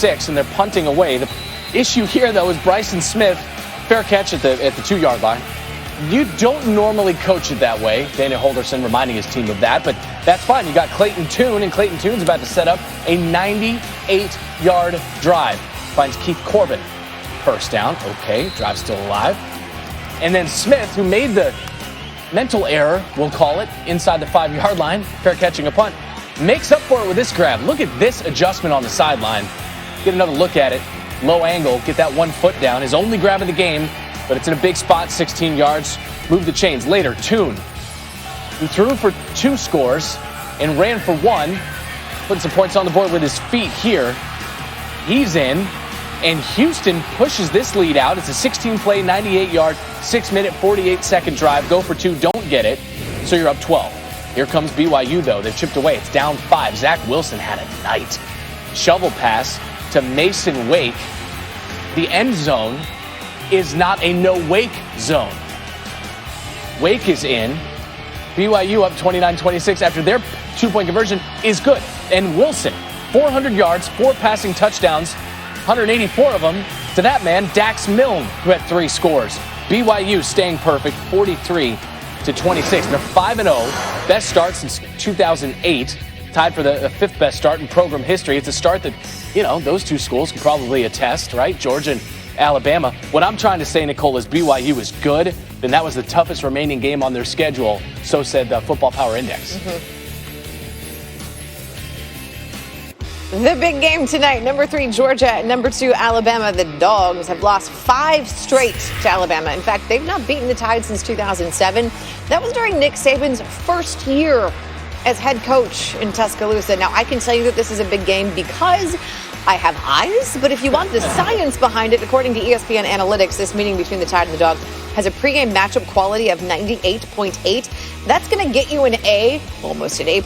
6, and they're punting away. The issue here, though, is Bryson Smith, fair catch at the 2-yard line. You don't normally coach it that way. Dana Holderson reminding his team of that, but that's fine. You got Clayton Tune, and Clayton Tune's about to set up a 98-yard drive. Finds Keith Corbin. First down, okay, drive still alive. And then Smith, who made the mental error, we'll call it, inside the 5-yard line, fair catching a punt, makes up for it with this grab. Look at this adjustment on the sideline. Get another look at it. Low angle, get that 1 foot down. His only grab of the game, but it's in a big spot, 16 yards. Move the chains. Later, Tune, who threw for 2 scores and ran for 1, putting some points on the board with his feet here. He's in, and Houston pushes this lead out. It's a 16-play, 98-yard, 6-minute, 48-second drive. Go for 2, don't get it, so you're up 12. Here comes BYU, though. They've chipped away. It's down 5. Zach Wilson had a night. Shovel pass to Mason Wake. The end zone is not a no-Wake zone. Wake is in. BYU up 29-26 after their 2-point conversion is good. And Wilson, 400 yards, 4 passing touchdowns, 184 of them to that man, Dax Milne, who had 3 scores. BYU staying perfect, 43-26. They're 5-0, best start since 2008, tied for the 5th best start in program history. It's a start that, those 2 schools can probably attest, right? Georgia and Alabama. What I'm trying to say, Nicole, is BYU is good, then that was the toughest remaining game on their schedule, so said the Football Power Index. The big game tonight, number 3, Georgia, number 2, Alabama. The Dogs have lost 5 straight to Alabama. In fact, they've not beaten the Tide since 2007. That was during Nick Saban's first year as head coach in Tuscaloosa. Now, I can tell you that this is a big game because I have eyes, but if you want the science behind it, according to ESPN Analytics, this meeting between the Tide and the Dogs has a pregame matchup quality of 98.8. That's going to get you an A, almost an A+,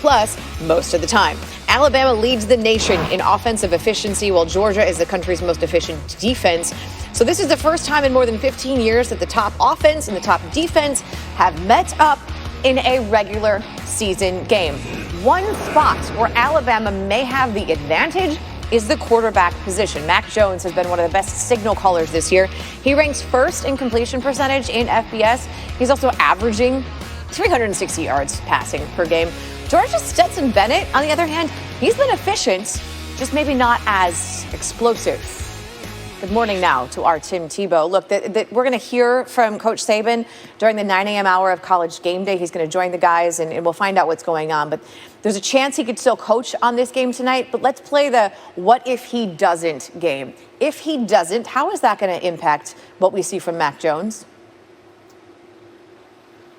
most of the time. Alabama leads the nation in offensive efficiency, while Georgia is the country's most efficient defense. So this is the first time in more than 15 years that the top offense and the top defense have met up in a regular season game. One spot where Alabama may have the advantage is the quarterback position. Mac Jones has been one of the best signal callers this year. He ranks first in completion percentage in FBS. He's also averaging 360 yards passing per game. Georgia's Stetson Bennett, on the other hand, he's been efficient, just maybe not as explosive. Good morning now to our Tim Tebow. Look, we're going to hear from Coach Saban during the 9 a.m. hour of College Game Day. He's going to join the guys, and we'll find out what's going on. But there's a chance he could still coach on this game tonight. But let's play the what if he doesn't game. If he doesn't, how is that going to impact what we see from Mac Jones?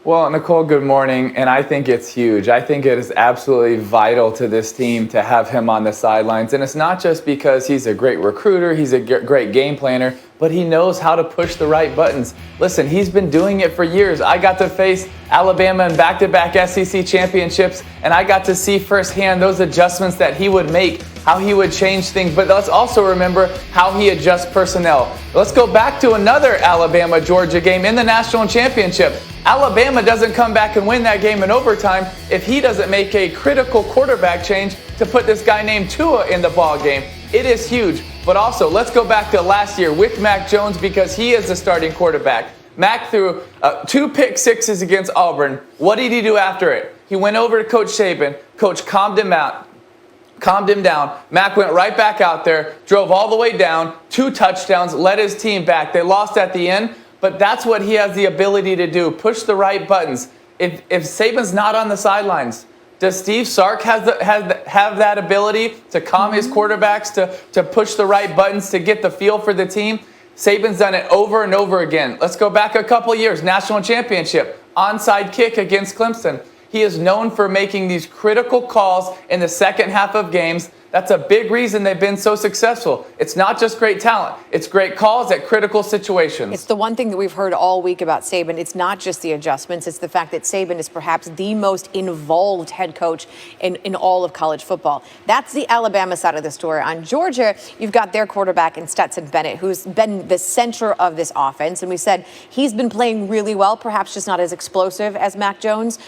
Well, Nicole, good morning, and I think it's huge. I think it is absolutely vital to this team to have him on the sidelines, and it's not just because he's a great recruiter, he's a great game planner, but he knows how to push the right buttons. Listen, he's been doing it for years. I got to face Alabama in back-to-back SEC championships, and I got to see firsthand those adjustments that he would make, how he would change things. But let's also remember how he adjusts personnel. Let's go back to another Alabama-Georgia game in the national championship. Alabama doesn't come back and win that game in overtime if he doesn't make a critical quarterback change to put this guy named Tua in the ball game. It is huge. But also, let's go back to last year with Mac Jones because he is the starting quarterback. Mac threw 2 pick sixes against Auburn. What did he do after it? He went over to Coach Saban. Coach calmed him down. Mac went right back out there, drove all the way down, 2 touchdowns, led his team back. They lost at the end, but that's what he has the ability to do, push the right buttons. If Saban's not on the sidelines, does Steve Sark have that ability to calm his quarterbacks, to push the right buttons, to get the feel for the team? Saban's done it over and over again. Let's go back a couple years. National championship, onside kick against Clemson. He is known for making these critical calls in the second half of games. That's a big reason they've been so successful. It's not just great talent. It's great calls at critical situations. It's the one thing that we've heard all week about Saban. It's not just the adjustments. It's the fact that Saban is perhaps the most involved head coach in all of college football. That's the Alabama side of the story. On Georgia, you've got their quarterback in Stetson Bennett, who's been the center of this offense. And we said he's been playing really well, perhaps just not as explosive as Mac Jones.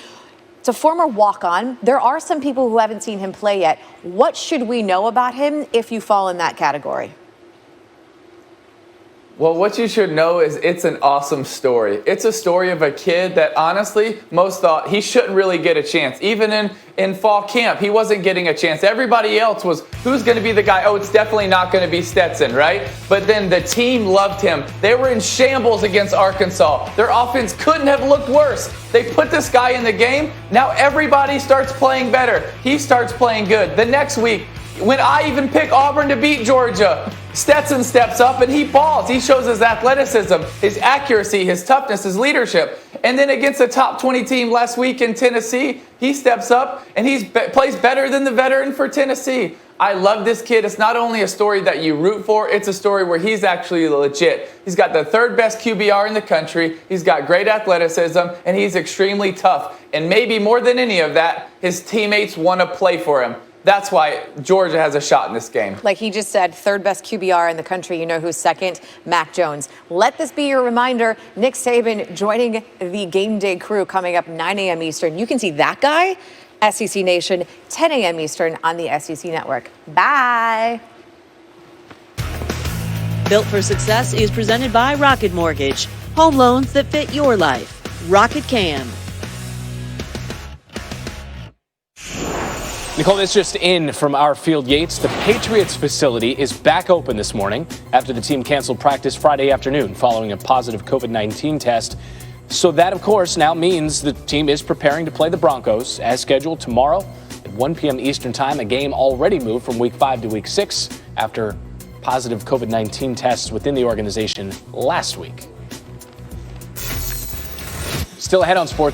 It's a former walk-on. There are some people who haven't seen him play yet. What should we know about him if you fall in that category? Well, what you should know is it's an awesome story. It's a story of a kid that honestly, most thought he shouldn't really get a chance. Even in fall camp, he wasn't getting a chance. Everybody else was, who's going to be the guy? Oh, it's definitely not going to be Stetson, right? But then the team loved him. They were in shambles against Arkansas. Their offense couldn't have looked worse. They put this guy in the game. Now everybody starts playing better. He starts playing good. The next week, when I even pick Auburn to beat Georgia, Stetson steps up and he balls. He shows his athleticism, his accuracy, his toughness, his leadership. And then against a top 20 team last week in Tennessee, he steps up and he plays better than the veteran for Tennessee. I love this kid. It's not only a story that you root for, it's a story where he's actually legit. He's got the third best QBR in the country. He's got great athleticism, and he's extremely tough. And maybe more than any of that, his teammates want to play for him. That's why Georgia has a shot in this game. Like he just said, third best QBR in the country. You know who's second? Mac Jones. Let this be your reminder. Nick Saban joining the Game Day crew coming up 9 a.m. Eastern. You can see that guy, SEC Nation, 10 a.m. Eastern on the SEC Network. Bye. Built for Success is presented by Rocket Mortgage. Home loans that fit your life. Rocket can. Nicole, this just in from our Field Yates. The Patriots facility is back open this morning after the team canceled practice Friday afternoon following a positive COVID-19 test. So that, of course, now means the team is preparing to play the Broncos as scheduled tomorrow at 1 p.m. Eastern time, a game already moved from Week 5 to Week 6 after positive COVID-19 tests within the organization last week. Still ahead on sports.